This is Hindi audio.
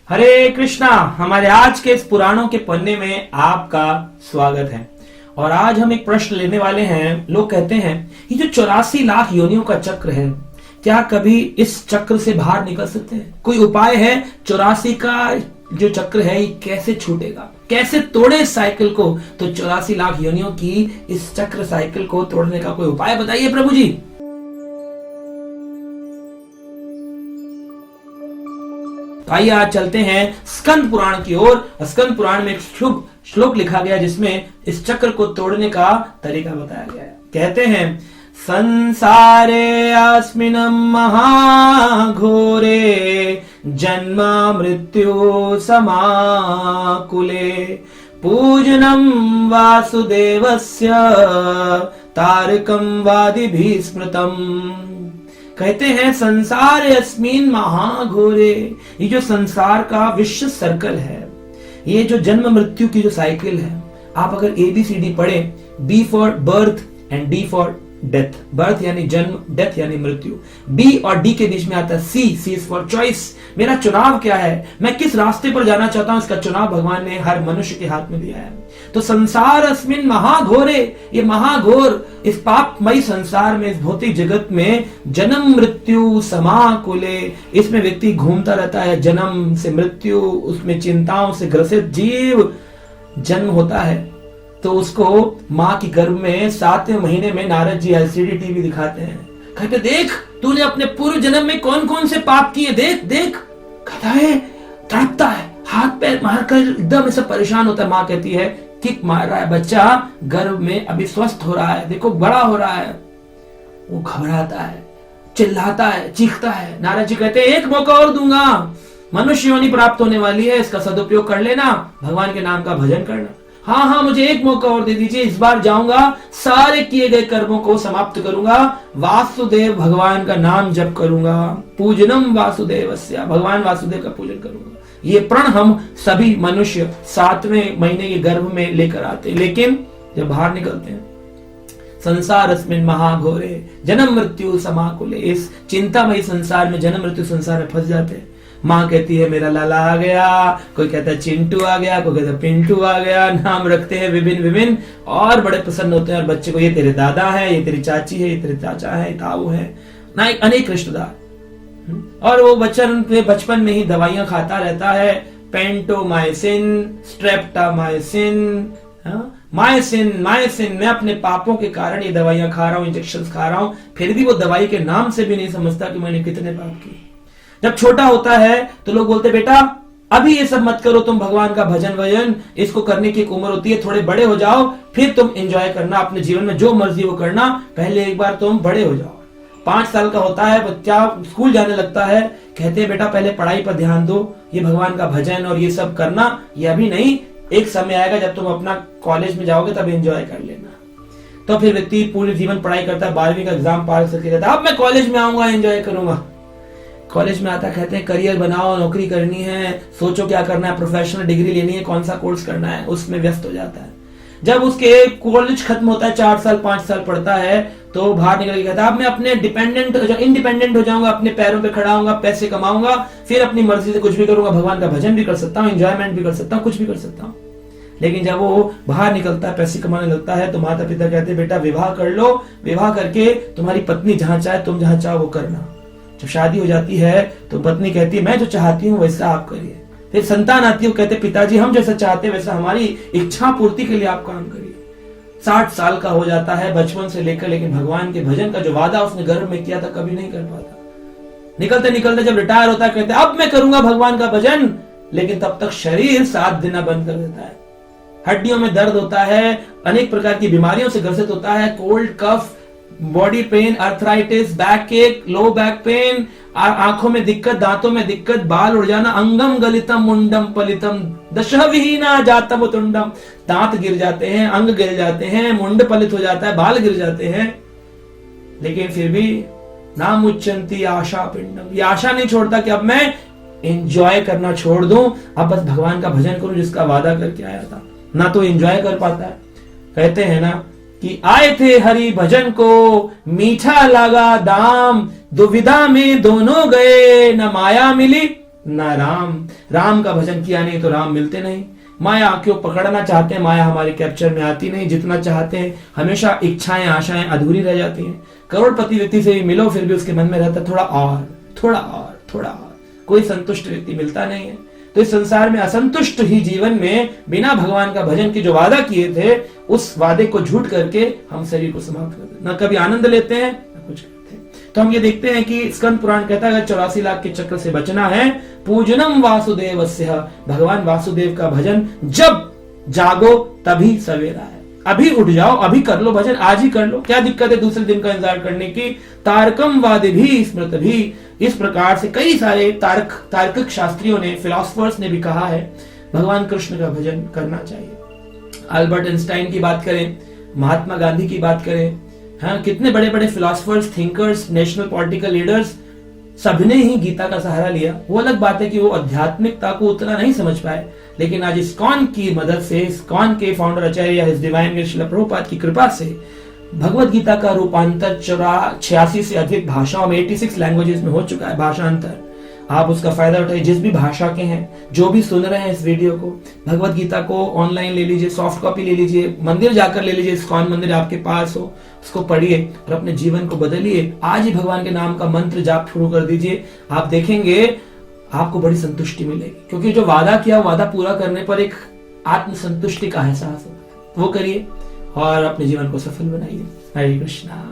हरे कृष्णा। हमारे आज के इस पुराणों के पन्ने में आपका स्वागत है। और आज हम एक प्रश्न लेने वाले हैं। लोग कहते हैं ये जो 84 लाख योनियों का चक्र है, क्या कभी इस चक्र से बाहर निकल सकते हैं? कोई उपाय है? 84 का जो चक्र है ये कैसे छूटेगा, कैसे तोड़े इस साइकिल को? तो 84 लाख योनियों की इस चक्र साइकिल को तोड़ने का कोई उपाय बताइए प्रभु जी। आइए आज चलते हैं स्कंद पुराण की ओर। स्कंद पुराण में एक शुभ श्लोक लिखा गया जिसमें इस चक्र को तोड़ने का तरीका बताया गया है। कहते हैं, संसारे अस्मिन् महाघोरे जन्म मृत्यु समाकुले पूजनम वासुदेवस्य तारकम वादिभिः स्मृतम। कहते हैं संसार अस्मिन् महाघोरे, ये जो संसार का विश्व सर्कल है, ये जो जन्म मृत्यु की जो साइकिल है, आप अगर ABCD पढ़े, B for birth and D for death, birth यानी जन्म, डेथ यानी मृत्यु, B और D के बीच में आता है C इज फॉर चॉइस। मेरा चुनाव क्या है, मैं किस रास्ते पर जाना चाहता हूं, इसका चुनाव भगवान ने हर मनुष्य के हाथ में दिया है। तो संसार अस्मिन् महाघोरे, ये महाघोर इस पापमयी संसार में, इस भौतिक जगत में जन्म मृत्यु समाकुले, इसमें व्यक्ति घूमता रहता है, जन्म से मृत्यु, उसमें चिंताओं से ग्रसित जीव जन्म होता है तो उसको माँ की गर्भ में 7वें महीने में नारद जी LCD टीवी दिखाते हैं। कहते देख तूने अपने पूर्व जन्म में कौन कौन से पाप किए, देख देख। कहता है, तड़पता है, हाथ पैर मारकर एकदम ऐसा परेशान होता है। माँ कहती है किक मार रहा है बच्चा, गर्भ में अभी स्वस्थ हो रहा है, देखो बड़ा हो रहा है। वो घबराता है, चिल्लाता है, चीखता है। नारद जी कहते हैं एक मौका और दूंगा, मनुष्य योनि प्राप्त होने वाली है, इसका सदुपयोग कर लेना, भगवान के नाम का भजन करना। हाँ हाँ मुझे एक मौका और दे दीजिए, इस बार जाऊंगा, सारे किए गए कर्मों को समाप्त करूंगा, वासुदेव भगवान का नाम जप करूंगा, पूजनम वासुदेवस्य, भगवान वासुदेव का पूजन करूंगा। ये प्रण हम सभी मनुष्य 7वें महीने के गर्भ में लेकर आते हैं, लेकिन जब बाहर निकलते हैं, संसार अस्मिन् महाघोरे जन्म मृत्यु समाकुले, इस चिंतामयी संसार में, जन्म मृत्यु संसार में फंस जाते हैं। माँ कहती है मेरा लाला आ गया, कोई कहता है चिंटू आ गया, कोई कहता है पिंटू आ गया, नाम रखते हैं विभिन्न विभिन्न और बड़े प्रसन्न होते हैं। और बच्चे को ये तेरे दादा है, ये तेरी चाची है, ये तेरे चाचा है, ताऊ है, ना अनेक रिश्तेदार। और वो बचपन में ही दवाइयां खाता रहता है, पेंटोमाइसिन, स्ट्रेप्टामाइसिन, माइसिन माइसिन। मैं अपने पापों के कारण ये दवाइयां खा रहा हूं, इंजेक्शन खा रहा हूं, फिर भी वो दवाई के नाम से भी नहीं समझता कि मैंने कितने पाप किए। जब छोटा होता है तो लोग बोलते बेटा अभी ये सब मत करो, तुम भगवान का भजन वजन इसको करने की एक उम्र होती है, थोड़े बड़े हो जाओ फिर तुम एंजॉय करना, अपने जीवन में जो मर्जी वो करना, पहले एक बार तुम बड़े हो जाओ। 5 साल का होता है बच्चा, स्कूल जाने लगता है, कहते हैं बेटा पहले पढ़ाई पर ध्यान दो, ये भगवान का भजन और ये सब करना ये अभी नहीं, एक समय आएगा जब तुम अपना कॉलेज में जाओगे तब एंजॉय कर लेना। तो फिर व्यक्ति पूरे जीवन पढ़ाई करता है, 12वीं का एग्जाम पास करके रहता है, अब मैं कॉलेज में आऊंगा एंजॉय करूंगा। कॉलेज में आता, कहते हैं करियर बनाओ, नौकरी करनी है, सोचो क्या करना है, प्रोफेशनल डिग्री लेनी है, कौन सा कोर्स करना है, उसमें व्यस्त हो जाता है। जब उसके कॉलेज खत्म होता है, 4 साल 5 साल पढ़ता है, तो बाहर निकल के कहता है अब मैं अपने इंडिपेंडेंट हो जाऊंगा, अपने पैरों पे खड़ा होऊंगा, पैसे कमाऊंगा, फिर अपनी मर्जी से कुछ भी करूंगा, भगवान का भजन भी कर सकता हूँ, एंजॉयमेंट भी कर सकता हूँ, कुछ भी कर सकता हूँ। लेकिन जब वो बाहर निकलता है, पैसे कमाने लगता है, तो माता पिता कहते हैं बेटा विवाह कर लो, विवाह करके तुम्हारी पत्नी जहां चाहे, तुम जहां चाहो वो करना। जब शादी हो जाती है तो पत्नी कहती है मैं जो चाहती हूँ वैसा आप करिए। फिर संतान आती है, कहते पिताजी हम जैसा चाहते हैं वैसा हमारी इच्छा पूर्ति के लिए आप काम करिए। 60 साल का हो जाता है बचपन से लेकर, लेकिन भगवान के भजन का जो वादा उसने गर्भ में किया था कभी नहीं कर पाता। निकलते निकलते जब रिटायर होता है, कहते अब मैं करूंगा भगवान का भजन, लेकिन तब तक शरीर साथ देना बंद कर देता है, हड्डियों में दर्द होता है, अनेक प्रकार की बीमारियों से ग्रसित होता है, cold cough, body pain, arthritis, back एक, लो बैक पेन, आंखों में दिक्कत, दांतों में दिक्कत, बाल उड़ जाना, अंगम गलितम मुंडम पलितम दशः विहीना जातम तुंडम, दांत गिर जाते हैं, अंग गिर जाते हैं, मुंड पलित हो जाता है, बाल गिर जाते हैं, लेकिन फिर भी नाम उच्चंती आशा पिंडम, ये आशा नहीं छोड़ता कि अब मैं एंजॉय करना छोड़ दूं, अब बस भगवान का भजन करूं जिसका वादा करके आया था। ना तो एंजॉय कर पाता है। कहते हैं ना कि आए थे हरि भजन को, मीठा लगा दाम, दुविधा में दोनों गए, न माया मिली ना राम। राम का भजन किया नहीं तो राम मिलते नहीं। माया क्यों पकड़ना चाहते हैं, माया हमारे कैप्चर में आती नहीं। जितना चाहते हैं हमेशा इच्छाएं आशाएं अधूरी रह जाती हैं। करोड़पति व्यक्ति से भी मिलो फिर भी उसके मन में रहता थोड़ा और थोड़ा और थोड़ा और, कोई संतुष्ट व्यक्ति मिलता नहीं है। तो इस संसार में असंतुष्ट ही जीवन में बिना भगवान का भजन के जो वादा किए थे उस वादे को झूठ करके हम शरीर को समाप्त कर देते, न कभी आनंद लेते हैं न कुछ करते हैं। तो हम ये देखते हैं कि स्कंद पुराण कहता है 84 लाख के चक्र से बचना है, पूजनम वासुदेवस्य, भगवान वासुदेव का भजन जब जागो तभी सवेरा है। अभी उठ जाओ, अभी कर लो भजन, आज ही कर लो, क्या दिक्कत है दूसरे दिन का इंतजार करने की। तारकम वादे भी स्मृत भी, इस प्रकार से कई सारे तार्किक शास्त्रियों ने, फिलोसफर्स ने भी कहा है भगवान कृष्ण का भजन करना चाहिए। अल्बर्ट आइंस्टाइन की बात करें, महात्मा गांधी की बात करें, हाँ कितने बड़े बड़े philosophers, thinkers, national political leaders, सबने ही गीता का सहारा लिया। वो अलग बात है कि वो आध्यात्मिकता को उतना नहीं समझ पाए, लेकिन आज इस्कॉन की मदद से, इस्कॉन के फाउंडर आचार्य हिज डिवाइन श्रील प्रभुपाद की कृपा से भगवत गीता का रूपांतर 86 से अधिक भाषाओं में 86 लैंग्वेजेस में हो चुका है भाषांतर। आप उसका फायदा उठाइए, जिस भी भाषा के हैं, जो भी सुन रहे हैं इस वीडियो को, भगवत गीता को ऑनलाइन ले लीजिए, सॉफ्ट कॉपी ले लीजिए, मंदिर जाकर ले लीजिए, इस्कॉन मंदिर आपके पास हो, उसको पढ़िए और अपने जीवन को बदलिए। आज ही भगवान के नाम का मंत्र जाप शुरू कर दीजिए, आप देखेंगे आपको बड़ी संतुष्टि मिलेगी, क्योंकि जो वादा किया वादा पूरा करने पर एक आत्मसंतुष्टि का एहसास होता है। वो करिए और अपने जीवन को सफल बनाइए। हरे कृष्णा।